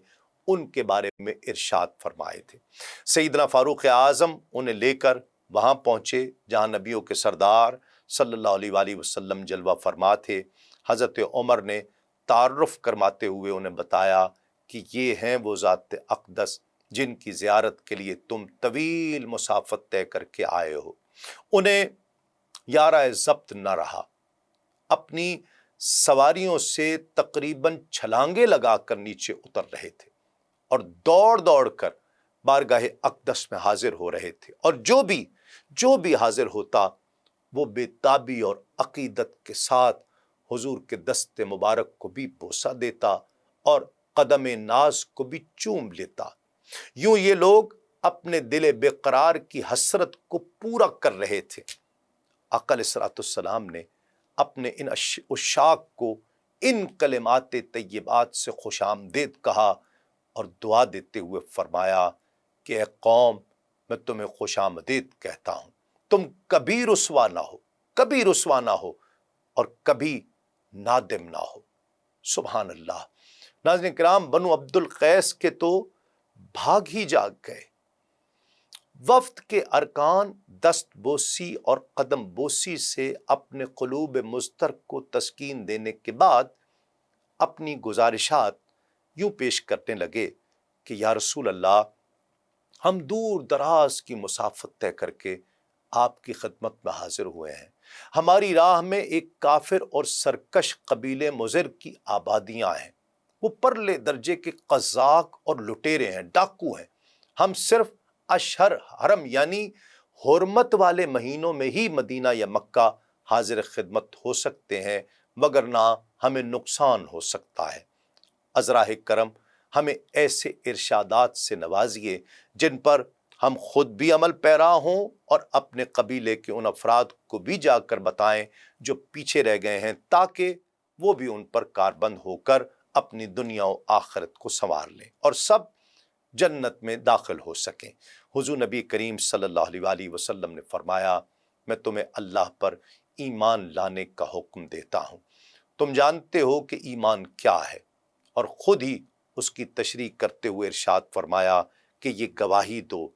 ان کے بارے میں ارشاد فرمائے تھے۔ سیدنا فاروق اعظم انہیں لے کر وہاں پہنچے جہاں نبیوں کے سردار صلی اللہ علیہ وآلہ وسلم جلوہ فرما تھے۔ حضرت عمر نے تعارف کرواتے ہوئے انہیں بتایا کہ یہ ہیں وہ ذات اقدس جن کی زیارت کے لیے تم طویل مسافت طے کر کے آئے ہو۔ انہیں یارہ ضبط نہ رہا، اپنی سواریوں سے تقریباً چھلانگیں لگا کر نیچے اتر رہے تھے اور دوڑ دوڑ کر بارگاہ اقدس میں حاضر ہو رہے تھے، اور جو بھی حاضر ہوتا وہ بے تابی اور عقیدت کے ساتھ حضور کے دست مبارک کو بھی بوسہ دیتا اور قدم ناز کو بھی چوم لیتا۔ یوں یہ لوگ اپنے دل بے قرار کی حسرت کو پورا کر رہے تھے۔ آقا علیہ الصلوۃ والسلام نے اپنے ان عشاق کو ان کلمات طیبات سے خوش آمدید کہا اور دعا دیتے ہوئے فرمایا کہ اے قوم، میں تمہیں خوش آمدید کہتا ہوں، تم کبھی رسوا نہ ہو اور کبھی نادم نہ ہو۔ سبحان اللہ۔ ناظرین کرام، بنو عبد القیس کے تو بھاگ ہی جاگ گئے۔ وفد کے ارکان دست بوسی اور قدم بوسی سے اپنے قلوب مضطرب کو تسکین دینے کے بعد اپنی گزارشات یوں پیش کرنے لگے کہ یا رسول اللہ، ہم دور دراز کی مسافت طے کر کے آپ کی خدمت میں حاضر ہوئے ہیں۔ ہماری راہ میں ایک کافر اور سرکش قبیلے مضر کی آبادیاں ہیں، وہ پرلے درجے کے قزاق اور لٹیرے ہیں، ڈاکو ہیں۔ ہم صرف اشہر حرم یعنی حرمت والے مہینوں میں ہی مدینہ یا مکہ حاضر خدمت ہو سکتے ہیں، وگرنہ ہمیں نقصان ہو سکتا ہے۔ ازراہ کرم ہمیں ایسے ارشادات سے نوازیے جن پر ہم خود بھی عمل پیرا ہوں اور اپنے قبیلے کے ان افراد کو بھی جا کر بتائیں جو پیچھے رہ گئے ہیں، تاکہ وہ بھی ان پر کاربند ہو کر اپنی دنیا و آخرت کو سنوار لیں اور سب جنت میں داخل ہو سکیں۔ حضور نبی کریم صلی اللہ علیہ وآلہ وسلم نے فرمایا، میں تمہیں اللہ پر ایمان لانے کا حکم دیتا ہوں۔ تم جانتے ہو کہ ایمان کیا ہے، اور خود ہی اس کی تشریح کرتے ہوئے ارشاد فرمایا کہ یہ گواہی دو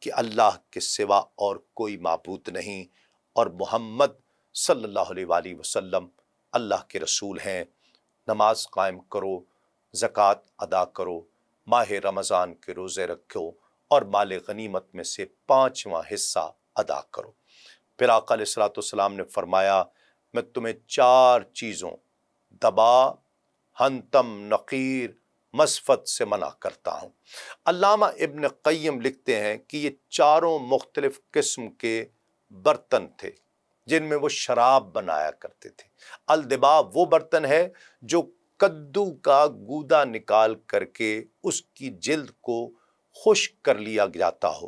کہ اللہ کے سوا اور کوئی معبود نہیں، اور محمد صلی اللہ علیہ وآلہ وسلم اللہ کے رسول ہیں۔ نماز قائم کرو، زکوٰۃ ادا کرو، ماہ رمضان کے روزے رکھو، اور مال غنیمت میں سے 5واں حصہ ادا کرو۔ پھر آقا علیہ الصلوۃ والسلام نے فرمایا، میں تمہیں 4 چیزوں دبا، ہنتم، نقیر، مسفت سے منع کرتا ہوں۔ علامہ ابن قیم لکھتے ہیں کہ یہ چاروں مختلف قسم کے برتن تھے جن میں وہ شراب بنایا کرتے تھے۔ الدبا وہ برتن ہے جو کدو کا گودا نکال کر کے اس کی جلد کو خشک کر لیا جاتا ہو۔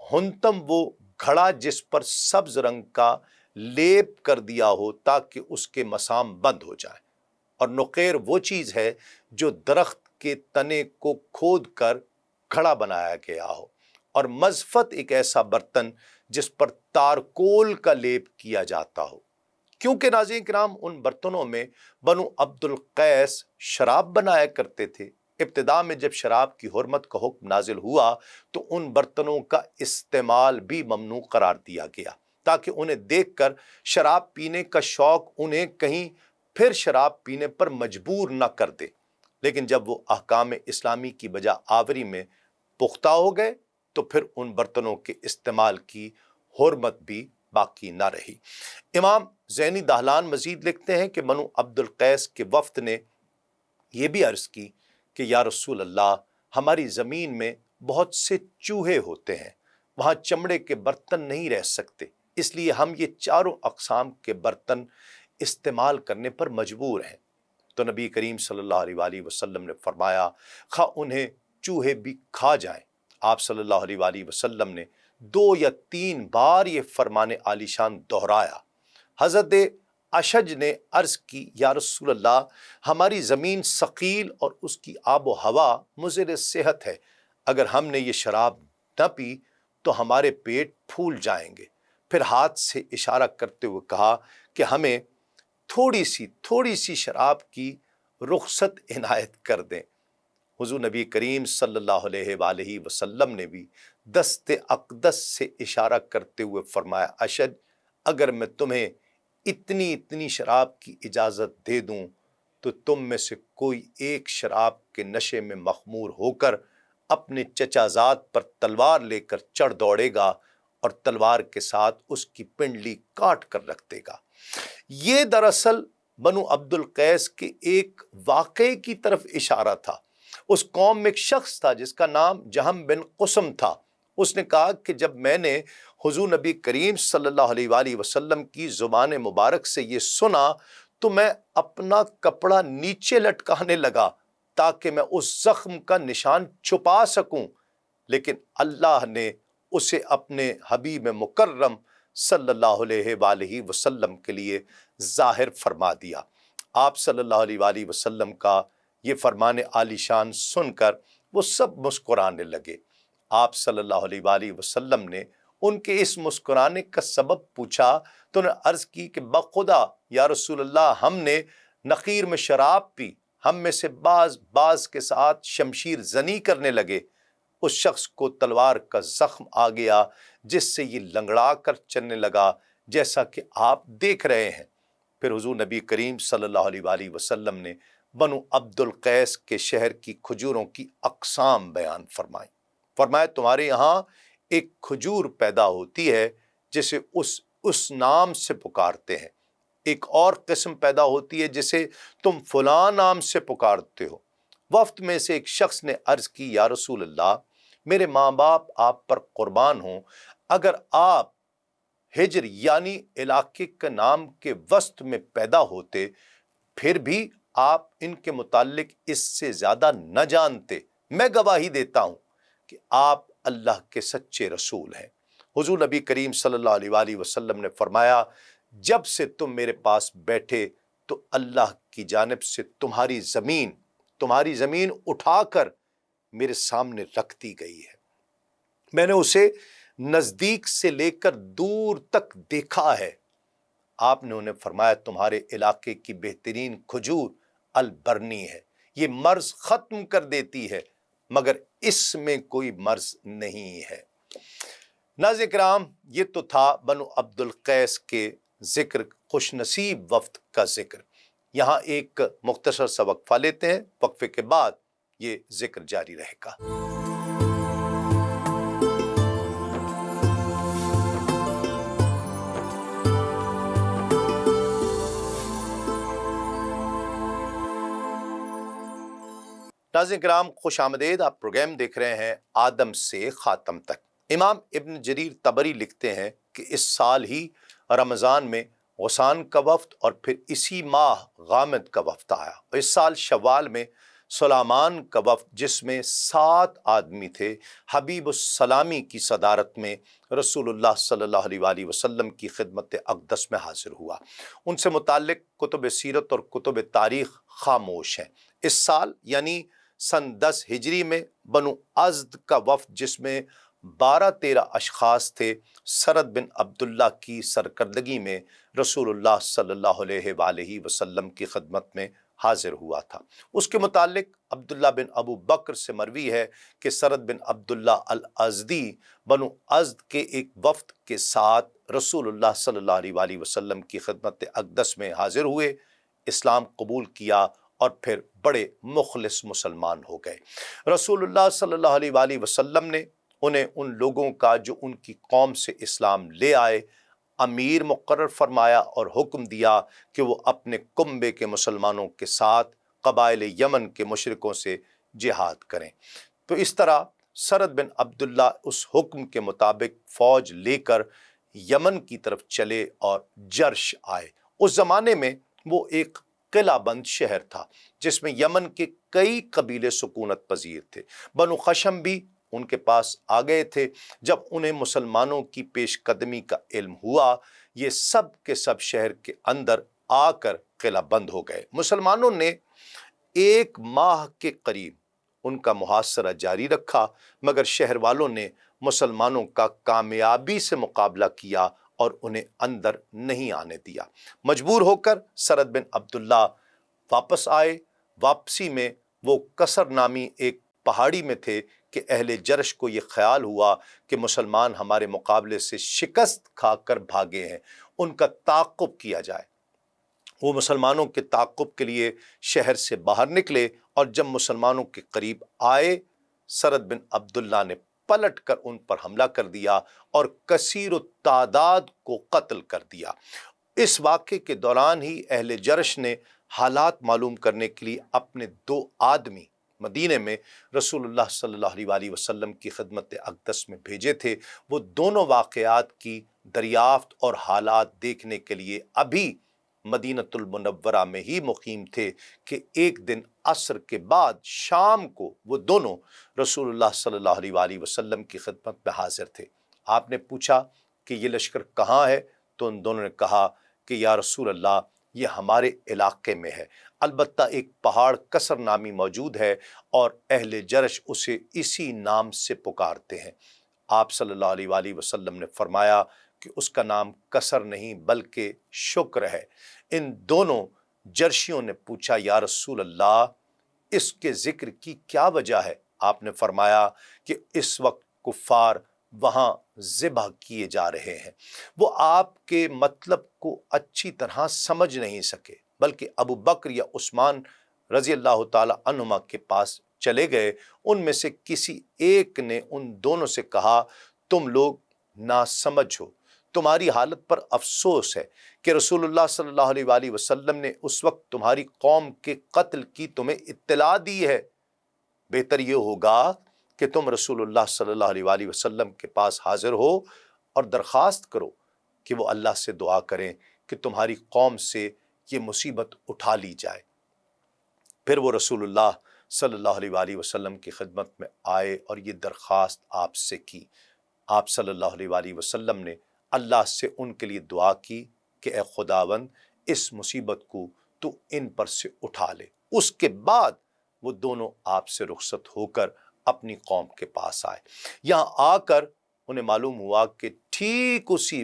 ہنتم وہ گھڑا جس پر سبز رنگ کا لیپ کر دیا ہو تاکہ اس کے مسام بند ہو جائے، اور نقیر وہ چیز ہے جو درخت کے تنے کو کھود کر گھڑا بنایا گیا ہو، اور مزفت ایک ایسا برتن جس پر تارکول کا لیپ کیا جاتا ہو۔ کیونکہ ناظرین کرام ان برتنوں میں بنو عبد القیس شراب بنایا کرتے تھے، ابتدا میں جب شراب کی حرمت کا حکم نازل ہوا تو ان برتنوں کا استعمال بھی ممنوع قرار دیا گیا تاکہ انہیں دیکھ کر شراب پینے کا شوق انہیں کہیں پھر شراب پینے پر مجبور نہ کر دے۔ لیکن جب وہ احکام اسلامی کی بجا آوری میں پختہ ہو گئے تو پھر ان برتنوں کے استعمال کی حرمت بھی باقی نہ رہی۔ امام زینی دہلان مزید لکھتے ہیں کہ بنو عبد القیس کے وفد نے یہ بھی عرض کی کہ یا رسول اللہ، ہماری زمین میں بہت سے چوہے ہوتے ہیں، وہاں چمڑے کے برتن نہیں رہ سکتے، اس لیے ہم یہ چاروں اقسام کے برتن استعمال کرنے پر مجبور ہیں۔ تو نبی کریم صلی اللہ علیہ وآلہ وسلم نے فرمایا، خواہ انہیں چوہے بھی کھا جائیں۔ آپ صلی اللہ علیہ وآلہ وسلم نے 2 یا 3 بار یہ فرمان عالی شان دہرایا۔ حضرت اشج نے عرض کی، یا رسول اللہ، ہماری زمین ثقیل اور اس کی آب و ہوا مضر صحت ہے، اگر ہم نے یہ شراب نہ پی تو ہمارے پیٹ پھول جائیں گے۔ پھر ہاتھ سے اشارہ کرتے ہوئے کہا کہ ہمیں تھوڑی سی شراب کی رخصت عنایت کر دیں۔ حضور نبی کریم صلی اللہ علیہ وآلہ وسلم نے بھی دست اقدس سے اشارہ کرتے ہوئے فرمایا، اشج، اگر میں تمہیں اتنی شراب کی اجازت دے دوں تو تم میں سے کوئی ایک شراب کے نشے میں مخمور ہو کر اپنے چچا زاد پر تلوار لے کر چڑھ دوڑے گا اور تلوار کے ساتھ اس کی پنڈلی کاٹ کر رکھ دے گا۔ یہ دراصل بنو عبد القیس کے ایک واقعے کی طرف اشارہ تھا۔ اس قوم میں ایک شخص تھا جس کا نام جہم بن قسم تھا۔ اس نے کہا کہ جب میں نے حضور نبی کریم صلی اللہ علیہ وآلہ وسلم کی زبان مبارک سے یہ سنا تو میں اپنا کپڑا نیچے لٹکانے لگا تاکہ میں اس زخم کا نشان چھپا سکوں، لیکن اللہ نے اسے اپنے حبیب مکرم صلی اللہ علیہ وآلہ وسلم کے لیے ظاہر فرما دیا۔ آپ صلی اللہ علیہ وآلہ وسلم کا یہ فرمان عالی شان سن کر وہ سب مسکرانے لگے۔ آپ صلی اللہ علیہ وآلہ وسلم نے ان کے اس مسکرانے کا سبب پوچھا تو انہوں نے عرض کی کہ بخدا یا رسول اللہ، ہم نے نقیر میں شراب پی، ہم میں سے بعض کے ساتھ شمشیر زنی کرنے لگے، اس شخص کو تلوار کا زخم آ گیا جس سے یہ لنگڑا کر چلنے لگا جیسا کہ آپ دیکھ رہے ہیں۔ پھر حضور نبی کریم صلی اللہ علیہ وآلہ وسلم نے بنو عبد القیس کے شہر کی کھجوروں کی اقسام بیان فرمائی۔ فرمایا، تمہارے یہاں ایک کھجور پیدا ہوتی ہے جسے اس نام سے پکارتے ہیں، ایک اور قسم پیدا ہوتی ہے جسے تم فلاں نام سے پکارتے ہو۔ وفد میں سے ایک شخص نے عرض کی، یا رسول اللہ، میرے ماں باپ آپ پر قربان ہوں، اگر آپ ہجر یعنی علاقے کے نام کے وسط میں پیدا ہوتے پھر بھی آپ ان کے متعلق اس سے زیادہ نہ جانتے، میں گواہی دیتا ہوں کہ آپ اللہ کے سچے رسول ہیں۔ حضور نبی کریم صلی اللہ علیہ وآلہ وسلم نے فرمایا، جب سے تم میرے پاس بیٹھے تو اللہ کی جانب سے تمہاری زمین اٹھا کر میرے سامنے رکھ دی گئی ہے۔ میں نے اسے نزدیک سے لے کر دور تک دیکھا ہے۔ آپ نے انہیں فرمایا، تمہارے علاقے کی بہترین کھجور البرنی ہے، یہ مرض ختم کر دیتی ہے، مگر اس میں کوئی مرض نہیں ہے۔ ناظرین کرام، یہ تو تھا بنو عبد القیس کے ذکر، خوش نصیب وفد کا ذکر۔ یہاں ایک مختصر سا وقفہ لیتے ہیں، وقفے کے بعد یہ ذکر جاری رہے گا۔ ناظرین کرام، خوش آمدید، آپ پروگرام دیکھ رہے ہیں آدم سے خاتم تک۔ امام ابن جریر طبری لکھتے ہیں کہ اس سال ہی رمضان میں غسان کا وفد اور پھر اسی ماہ غامد کا وفد آیا، اور اس سال شوال میں سلیمان کا وفد، جس میں 7 آدمی تھے، حبیب السلامی کی صدارت میں رسول اللہ صلی اللہ علیہ وآلہ وسلم کی خدمت اقدس میں حاضر ہوا۔ ان سے متعلق کتب سیرت اور کتب تاریخ خاموش ہیں۔ اس سال یعنی سن 10 ہجری میں بنو ازد کا وفد، جس میں 12-13 اشخاص تھے، سرد بن عبداللہ کی سرکردگی میں رسول اللہ صلی اللہ علیہ وآلہ وسلم کی خدمت میں حاضر ہوا تھا۔ اس کے متعلق عبداللہ بن ابو بکر سے مروی ہے کہ سرد بن عبداللہ الازدی بنو ازد کے ایک وفد کے ساتھ رسول اللہ صلی اللہ علیہ وآلہ وسلم کی خدمت اقدس میں حاضر ہوئے، اسلام قبول کیا اور پھر بڑے مخلص مسلمان ہو گئے۔ رسول اللہ صلی اللہ علیہ وآلہ وسلم نے انہیں ان لوگوں کا جو ان کی قوم سے اسلام لے آئے امیر مقرر فرمایا اور حکم دیا کہ وہ اپنے کنبے کے مسلمانوں کے ساتھ قبائل یمن کے مشرکوں سے جہاد کریں۔ تو اس طرح سرد بن عبداللہ اس حکم کے مطابق فوج لے کر یمن کی طرف چلے اور جرش آئے۔ اس زمانے میں وہ ایک قلعہ بند شہر تھا جس میں یمن کے کئی قبیلے سکونت پذیر تھے۔ بنو خشم بھی ان کے پاس آ گئے تھے۔ جب انہیں مسلمانوں کی پیش قدمی کا علم ہوا، یہ سب کے سب شہر کے اندر آ کر قلعہ بند ہو گئے۔ مسلمانوں نے 1 ماہ کے قریب ان کا محاصرہ جاری رکھا، مگر شہر والوں نے مسلمانوں کا کامیابی سے مقابلہ کیا اور انہیں اندر نہیں آنے دیا۔ مجبور ہو کر سرد بن عبداللہ واپس آئے۔ واپسی میں وہ کسر نامی ایک پہاڑی میں تھے کہ اہل جرش کو یہ خیال ہوا کہ مسلمان ہمارے مقابلے سے شکست کھا کر بھاگے ہیں، ان کا تعاقب کیا جائے۔ وہ مسلمانوں کے تعاقب کے لیے شہر سے باہر نکلے، اور جب مسلمانوں کے قریب آئے، سرد بن عبداللہ نے پلٹ کر ان پر حملہ کر دیا اور کثیر التعداد کو قتل کر دیا۔ اس واقعے کے دوران ہی اہل جرش نے حالات معلوم کرنے کے لیے اپنے 2 آدمی مدینے میں رسول اللہ صلی اللہ علیہ وآلہ وسلم کی خدمت اقدس میں بھیجے تھے۔ وہ دونوں واقعات کی دریافت اور حالات دیکھنے کے لیے ابھی مدینۃ المنورہ میں ہی مقیم تھے کہ ایک دن عصر کے بعد شام کو وہ دونوں رسول اللہ صلی اللہ علیہ وآلہ وسلم کی خدمت میں حاضر تھے۔ آپ نے پوچھا کہ یہ لشکر کہاں ہے؟ تو ان دونوں نے کہا کہ یا رسول اللہ، یہ ہمارے علاقے میں ہے، البتہ ایک پہاڑ کسر نامی موجود ہے اور اہل جرش اسے اسی نام سے پکارتے ہیں۔ آپ صلی اللہ علیہ وآلہ وسلم نے فرمایا کہ اس کا نام کسر نہیں بلکہ شکر ہے۔ ان دونوں جرشیوں نے پوچھا، یا رسول اللہ، اس کے ذکر کی کیا وجہ ہے؟ آپ نے فرمایا کہ اس وقت کفار وہاں ذبح کیے جا رہے ہیں۔ وہ آپ کے مطلب کو اچھی طرح سمجھ نہیں سکے، بلکہ ابو بکر یا عثمان رضی اللہ تعالی عنہما کے پاس چلے گئے۔ ان میں سے کسی ایک نے ان دونوں سے کہا، تم لوگ ناسمجھ ہو، تمہاری حالت پر افسوس ہے کہ رسول اللہ صلی اللہ علیہ وآلہ وسلم نے اس وقت تمہاری قوم کے قتل کی تمہیں اطلاع دی ہے۔ بہتر یہ ہوگا کہ تم رسول اللہ صلی اللہ علیہ وآلہ وسلم کے پاس حاضر ہو اور درخواست کرو کہ وہ اللہ سے دعا کریں کہ تمہاری قوم سے یہ مصیبت اٹھا لی جائے۔ پھر وہ رسول اللہ صلی اللہ علیہ وآلہ وسلم کی خدمت میں آئے اور یہ درخواست آپ سے کی۔ آپ صلی اللہ علیہ وآلہ وسلم نے اللہ سے ان کے لیے دعا کی کہ اے خداوند اس مصیبت کو تو ان پر سے اٹھا لے۔ اس کے بعد وہ دونوں آپ سے رخصت ہو کر اپنی قوم کے پاس آئے۔ یہاں آ کر انہیں معلوم ہوا کہ ٹھیک اسی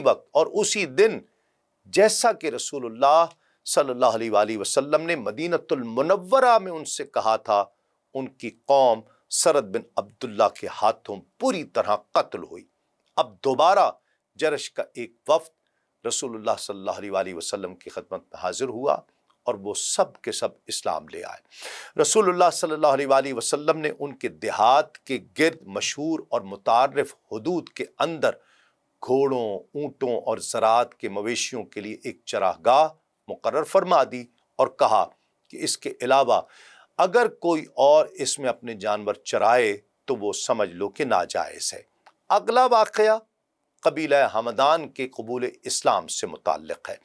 وقت اور اسی دن جیسا کہ رسول اللہ صلی اللہ علیہ وآلہ وسلم نے مدینۃ المنورہ میں ان سے کہا تھا، ان کی قوم سرد بن عبداللہ کے ہاتھوں پوری طرح قتل ہوئی۔ اب دوبارہ جرش کا ایک وفد رسول اللہ صلی اللہ علیہ وآلہ وسلم کی خدمت میں حاضر ہوا اور وہ سب کے سب اسلام لے آئے۔ رسول اللہ صلی اللہ علیہ وآلہ وسلم نے ان کے دیہات کے گرد مشہور اور متعارف حدود کے اندر گھوڑوں، اونٹوں اور زراعت کے مویشیوں کے لیے ایک چراگاہ مقرر فرما دی اور کہا کہ اس کے علاوہ اگر کوئی اور اس میں اپنے جانور چرائے تو وہ سمجھ لو کہ ناجائز ہے۔ اگلا واقعہ قبیلہ ہمدان کے قبول اسلام سے متعلق ہے۔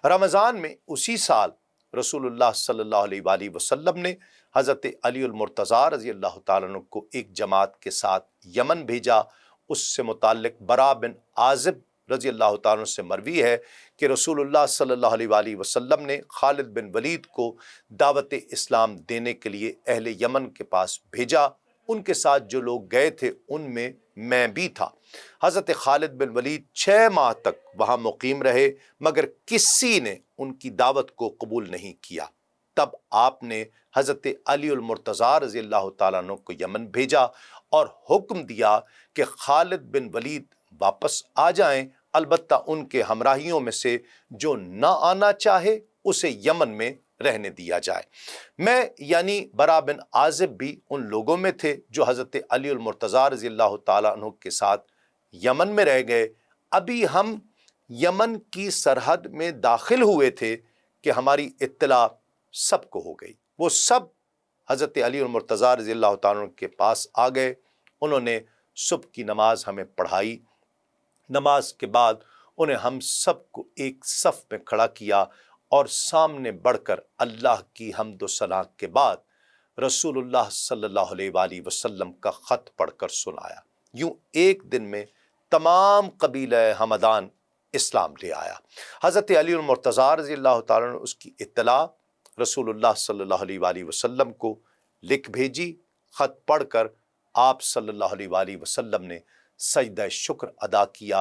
رمضان میں اسی سال رسول اللہ صلی اللہ علیہ وآلہ وسلم نے حضرت علی المرتضیٰ رضی اللہ تعالیٰ عنہ کو ایک جماعت کے ساتھ یمن بھیجا۔ اس سے متعلق برا بن عازب رضی اللہ تعالیٰ عنہ سے مروی ہے کہ رسول اللہ صلی اللہ علیہ وآلہ وسلم نے خالد بن ولید کو دعوت اسلام دینے کے لیے اہل یمن کے پاس بھیجا۔ ان کے ساتھ جو لوگ گئے تھے ان میں بھی تھا۔ حضرت خالد بن ولید 6 ماہ تک وہاں مقیم رہے مگر کسی نے ان کی دعوت کو قبول نہیں کیا۔ تب آپ نے حضرت علی المرتضیٰ رضی اللہ تعالیٰ عنہ کو یمن بھیجا اور حکم دیا کہ خالد بن ولید واپس آ جائیں، البتہ ان کے ہمراہیوں میں سے جو نہ آنا چاہے اسے یمن میں رہنے دیا جائے۔ میں یعنی برا بن عازب بھی ان لوگوں میں تھے جو حضرت علی المرتضیٰ رضی اللہ تعالیٰ عنہ کے ساتھ یمن میں رہ گئے۔ ابھی ہم یمن کی سرحد میں داخل ہوئے تھے کہ ہماری اطلاع سب کو ہو گئی۔ وہ سب حضرت علی المرتضیٰ رضی اللہ تعالیٰ عنہ کے پاس آ گئے۔ انہوں نے صبح کی نماز ہمیں پڑھائی۔ نماز کے بعد انہیں ہم سب کو ایک صف میں کھڑا کیا اور سامنے بڑھ کر اللہ کی حمد و ثنا کے بعد رسول اللہ صلی اللہ علیہ وآلہ وسلم کا خط پڑھ کر سنایا۔ یوں ایک دن میں تمام قبیلہ ہمدان اسلام لے آیا۔ حضرت علی المرتضیٰ رضی اللہ تعالیٰ عنہ اس کی اطلاع رسول اللہ صلی اللہ علیہ وآلہ وسلم کو لکھ بھیجی۔ خط پڑھ کر آپ صلی اللہ علیہ وآلہ وسلم نے سجدہ شکر ادا کیا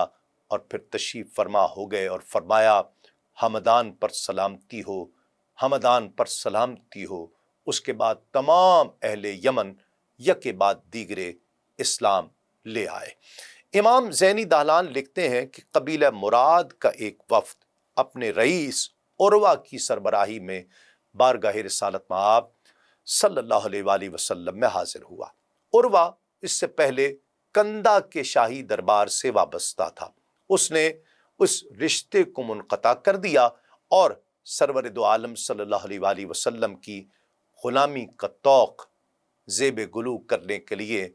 اور پھر تشریف فرما ہو گئے اور فرمایا، ہمدان پر سلامتی ہو، ہمدان پر سلامتی ہو۔ اس کے بعد تمام اہل یمن یکے بعد دیگرے اسلام لے آئے۔ امام زینی دہلان لکھتے ہیں کہ قبیلہ مراد کا ایک وفد اپنے رئیس عروہ کی سربراہی میں بارگاہ رسالت مآب صلی اللہ علیہ وآلہ وسلم میں حاضر ہوا۔ عروہ اس سے پہلے کندہ کے شاہی دربار سے وابستہ تھا۔ اس نے اس رشتے کو منقطع کر دیا اور سرور دو عالم صلی اللہ علیہ وآلہ وسلم کی غلامی کا توق زیب گلو کرنے کے لیے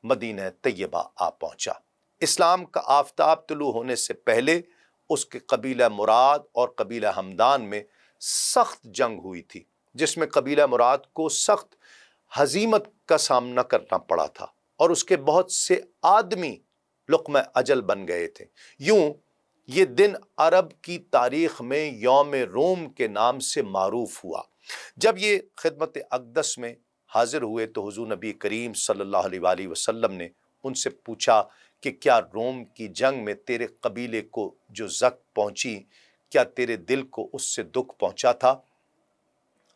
مدینہ طیبہ آ پہنچا۔ اسلام کا آفتاب طلوع ہونے سے پہلے اس کے قبیلہ مراد اور قبیلہ ہمدان میں سخت جنگ ہوئی تھی، جس میں قبیلہ مراد کو سخت ہزیمت کا سامنا کرنا پڑا تھا اور اس کے بہت سے آدمی لقمہ اجل بن گئے تھے۔ یوں یہ دن عرب کی تاریخ میں یوم روم کے نام سے معروف ہوا۔ جب یہ خدمت اقدس میں حاضر ہوئے تو حضور نبی کریم صلی اللہ علیہ وآلہ وسلم نے ان سے پوچھا کہ کیا روم کی جنگ میں تیرے قبیلے کو جو زخم پہنچی، کیا تیرے دل کو اس سے دکھ پہنچا تھا؟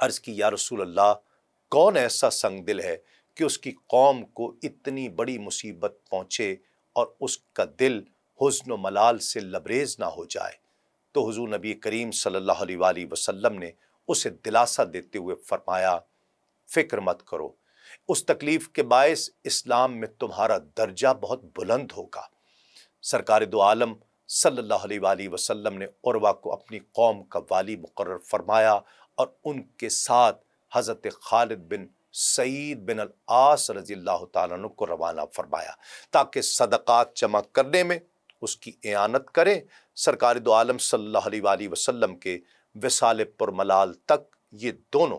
عرض کی یا رسول اللہ، کون ایسا سنگ دل ہے کہ اس کی قوم کو اتنی بڑی مصیبت پہنچے اور اس کا دل حزن و ملال سے لبریز نہ ہو جائے؟ تو حضور نبی کریم صلی اللہ علیہ وآلہ وسلم نے اسے دلاسا دیتے ہوئے فرمایا، فکر مت کرو، اس تکلیف کے باعث اسلام میں تمہارا درجہ بہت بلند ہوگا۔ سرکار دو عالم صلی اللہ علیہ وآلہ وسلم نے عروہ کو اپنی قوم کا والی مقرر فرمایا اور ان کے ساتھ حضرت خالد بن سعید بن العاص رضی اللہ تعالیٰ عنہ کو روانہ فرمایا تاکہ صدقات جمع کرنے میں اس کی اعانت کریں۔ سرکار دو عالم صلی اللہ علیہ وآلہ وسلم کے وصال پر ملال تک یہ دونوں